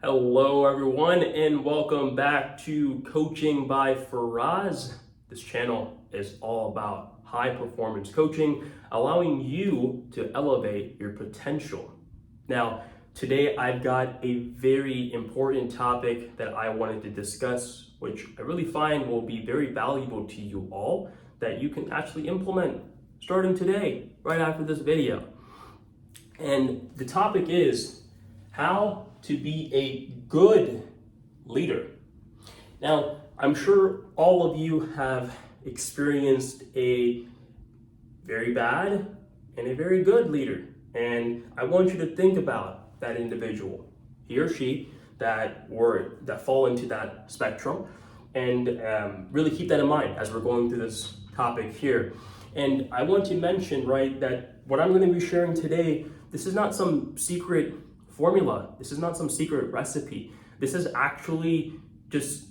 Hello, everyone, and welcome back to Coaching by Faraz. This channel is all about high performance coaching, allowing you to elevate your potential. Now, today I've got a very important topic that I wanted to discuss, which I really find will be very valuable to you all that you can actually implement starting today, right after this video. And the topic is how to be a good leader. Now, I'm sure all of you have experienced a very bad and a very good leader. And I want you to think about that individual, he or she, that fall into that spectrum, and really keep that in mind as we're going through this topic here. And I want to mention, right, that what I'm going to be sharing today, this is not some secret formula. This is not some secret recipe. This is actually just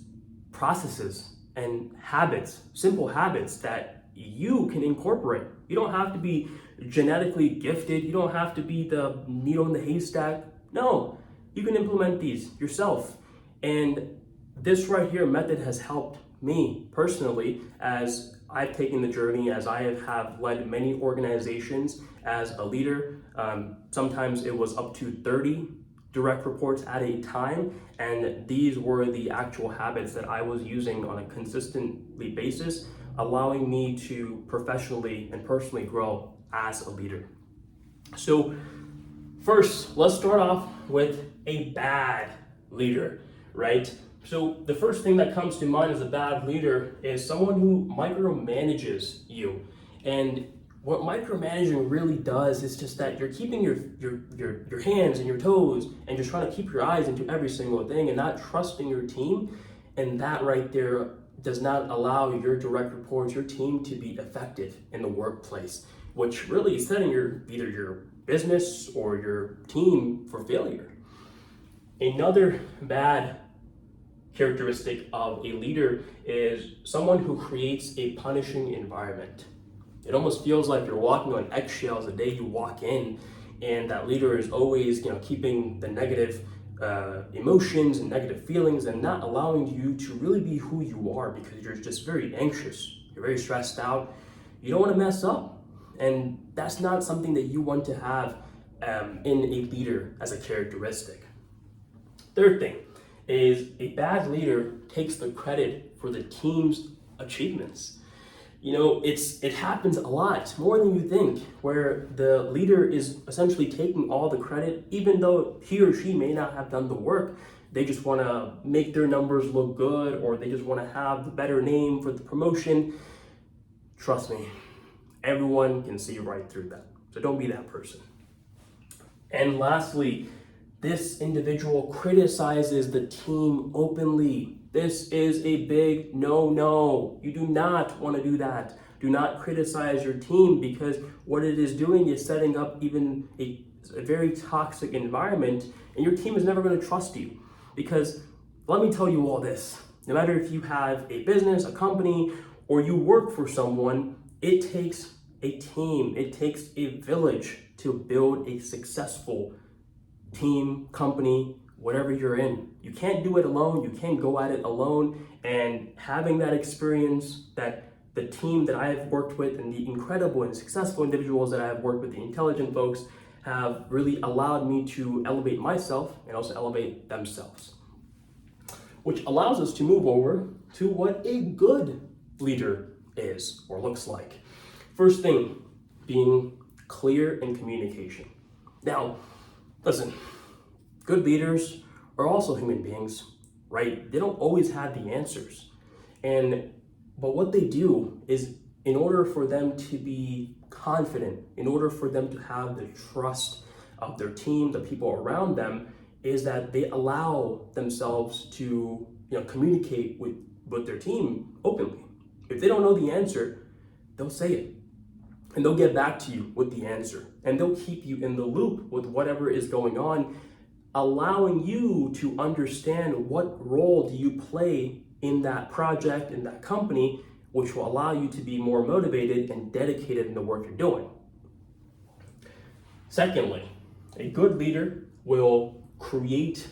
processes and habits, simple habits that you can incorporate. You don't have to be genetically gifted. You don't have to be the needle in the haystack. No, you can implement these yourself. And this right here method has helped me personally as I've taken the journey, as I have led many organizations as a leader. Sometimes it was up to 30 direct reports at a time, and these were the actual habits that I was using on a consistently basis, allowing me to professionally and personally grow as a leader. So first, let's start off with a bad leader, right? So the first thing that comes to mind as a bad leader is someone who micromanages you. And what micromanaging really does is just that you're keeping your hands and your toes and just trying to keep your eyes into every single thing and not trusting your team. And that right there does not allow your direct reports, your team, to be effective in the workplace, which really is setting either your business or your team for failure. Another bad characteristic of a leader is someone who creates a punishing environment. It almost feels like you're walking on eggshells the day you walk in, and that leader is always, keeping the negative emotions and negative feelings and not allowing you to really be who you are because you're just very anxious, you're very stressed out, you don't want to mess up, and that's not something that you want to have in a leader as a characteristic. Third thing is a bad leader takes the credit for the team's achievements. It happens a lot, more than you think, where the leader is essentially taking all the credit, even though he or she may not have done the work. They just want to make their numbers look good, or they just want to have the better name for the promotion. Trust me, everyone can see right through that. So don't be that person. And lastly, this individual criticizes the team openly. This is a big no. You do not want to do that. Do not criticize your team, because what it is doing is setting up even a very toxic environment, and your team is never going to trust you. Because let me tell you all this, no matter if you have a business, a company, or you work for someone, it takes a team, it takes a village to build a successful team, company, whatever you're in. You can't do it alone. You can't go at it alone. And having that experience, that the team that I have worked with and the incredible and successful individuals that I have worked with, the intelligent folks, have really allowed me to elevate myself and also elevate themselves. Which allows us to move over to what a good leader is or looks like. First thing, being clear in communication. Now, listen, good leaders are also human beings, right? They don't always have the answers. But what they do is, in order for them to be confident, in order for them to have the trust of their team, the people around them, is that they allow themselves to communicate with their team openly. If they don't know the answer, they'll say it. And they'll get back to you with the answer. And they'll keep you in the loop with whatever is going on, allowing you to understand what role do you play in that project, in that company, which will allow you to be more motivated and dedicated in the work you're doing. Secondly, a good leader will create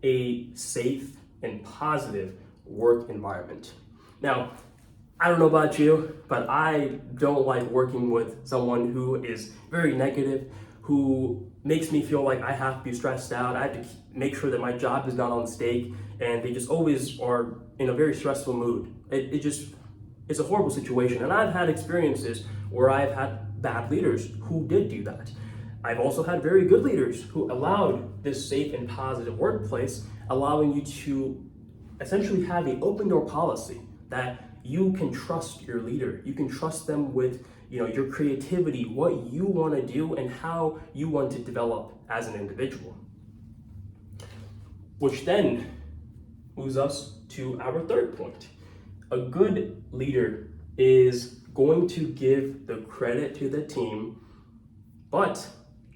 a safe and positive work environment. Now, I don't know about you, but I don't like working with someone who is very negative, who makes me feel like I have to be stressed out. I have to make sure that my job is not on stake, and they just always are in a very stressful mood. It's a horrible situation. And I've had experiences where I've had bad leaders who did do that. I've also had very good leaders who allowed this safe and positive workplace, allowing you to essentially have an open door policy that you can trust your leader. You can trust them with your creativity, what you want to do, and how you want to develop as an individual. Which then moves us to our third point. A good leader is going to give the credit to the team, but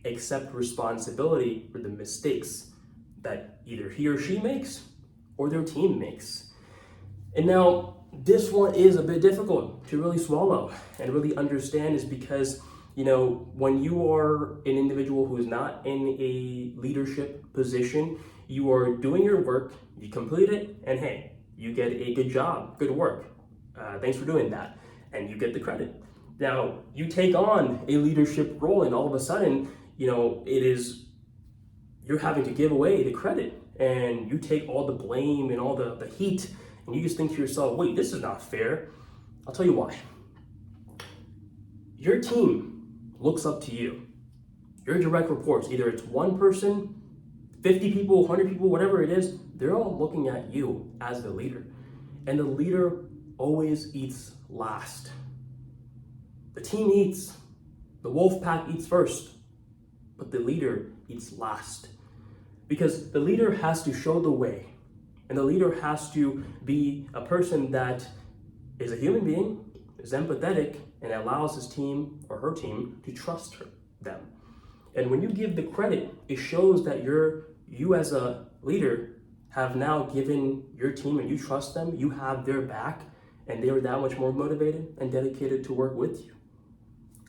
accept responsibility for the mistakes that either he or she makes or their team makes. And now, this one is a bit difficult to really swallow and really understand, is because, when you are an individual who is not in a leadership position, you are doing your work, you complete it, and hey, you get a good job, good work. Thanks for doing that. And you get the credit. Now, you take on a leadership role, and all of a sudden, you're having to give away the credit, and you take all the blame and all the heat. And you just think to yourself, wait, this is not fair. I'll tell you why. Your team looks up to you. Your direct reports, either it's one person, 50 people, 100 people, whatever it is, they're all looking at you as the leader. And the leader always eats last. The team eats, the wolf pack eats first, but the leader eats last. Because the leader has to show the way. And the leader has to be a person that is a human being, is empathetic, and allows his team or her team to trust them. And when you give the credit, it shows that you as a leader have now given your team, and you trust them, you have their back, and they are that much more motivated and dedicated to work with you.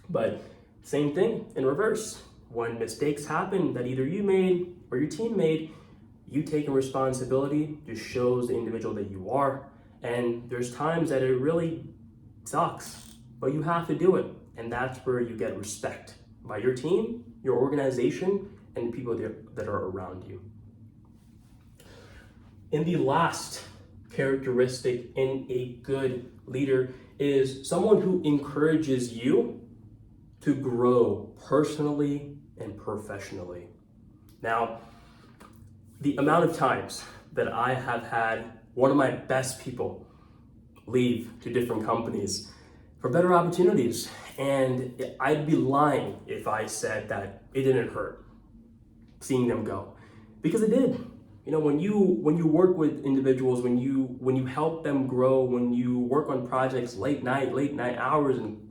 But same thing in reverse. When mistakes happen that either you made or your team made, you taking responsibility just shows the individual that you are. And there's times that it really sucks, but you have to do it. And that's where you get respect by your team, your organization, and the people that are around you. And the last characteristic in a good leader is someone who encourages you to grow personally and professionally. Now, the amount of times that I have had one of my best people leave to different companies for better opportunities, and I'd be lying if I said that it didn't hurt seeing them go, because it did. When you work with individuals, when you help them grow, when you work on projects late night hours, and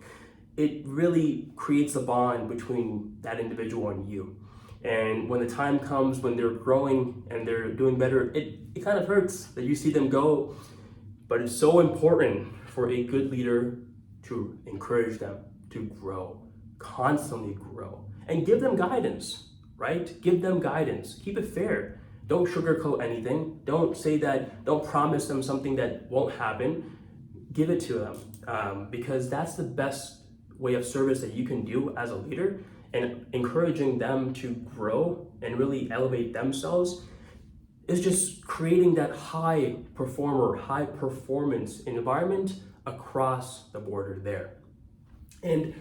it really creates a bond between that individual and you. And when the time comes when they're growing and they're doing better, it kind of hurts that you see them go. But it's so important for a good leader to encourage them to grow, constantly grow, and give them guidance, right? Give them guidance. Keep it fair. Don't sugarcoat anything. Don't promise them something that won't happen. Give it to them, because that's the best way of service that you can do as a leader. And encouraging them to grow and really elevate themselves is just creating that high performance environment across the border there. And,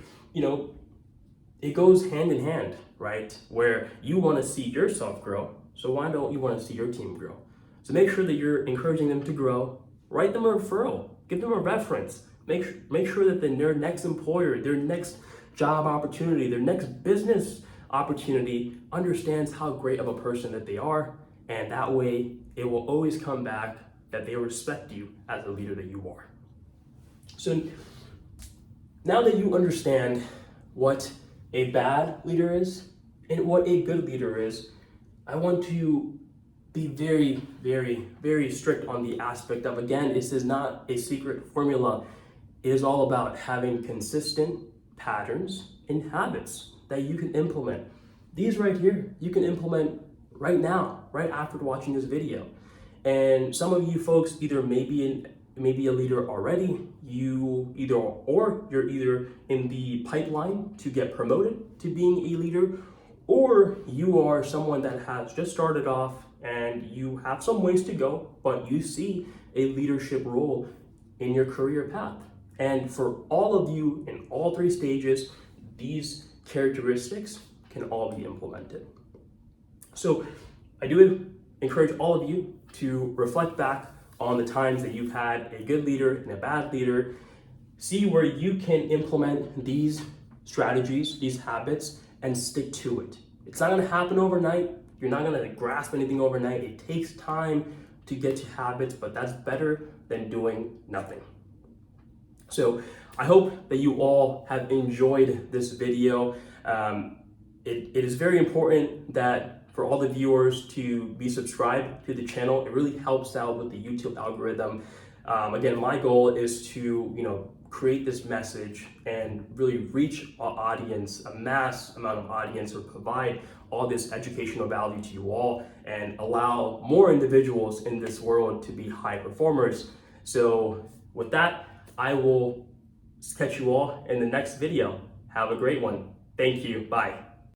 it goes hand in hand, right? Where you want to see yourself grow, so why don't you want to see your team grow? So make sure that you're encouraging them to grow. Write them a referral, give them a reference. Make sure that their next employer, their next job opportunity, their next business opportunity understands how great of a person that they are, and that way it will always come back that they respect you as the leader that you are. So now that you understand what a bad leader is and what a good leader is, I want to be very, very, very strict on the aspect of, again, this is not a secret formula. It is all about having consistent patterns and habits that you can implement. These right here, you can implement right now. right after watching this video. And some of you folks either maybe a leader already, you're either in the pipeline to get promoted to being a leader, or you are someone that has just started off and you have some ways to go, but you see a leadership role in your career path. And for all of you in all three stages, these characteristics can all be implemented. So I do encourage all of you to reflect back on the times that you've had a good leader and a bad leader. See where you can implement these strategies, these habits, and stick to it. It's not gonna happen overnight. You're not gonna grasp anything overnight. It takes time to get to habits, but that's better than doing nothing. So I hope that you all have enjoyed this video. It is very important that for all the viewers to be subscribed to the channel. It really helps out with the YouTube algorithm. Again, my goal is to create this message and really reach an audience, a mass amount of audience, or provide all this educational value to you all and allow more individuals in this world to be high performers. So with that, I will catch you all in the next video. Have a great one. Thank you. Bye.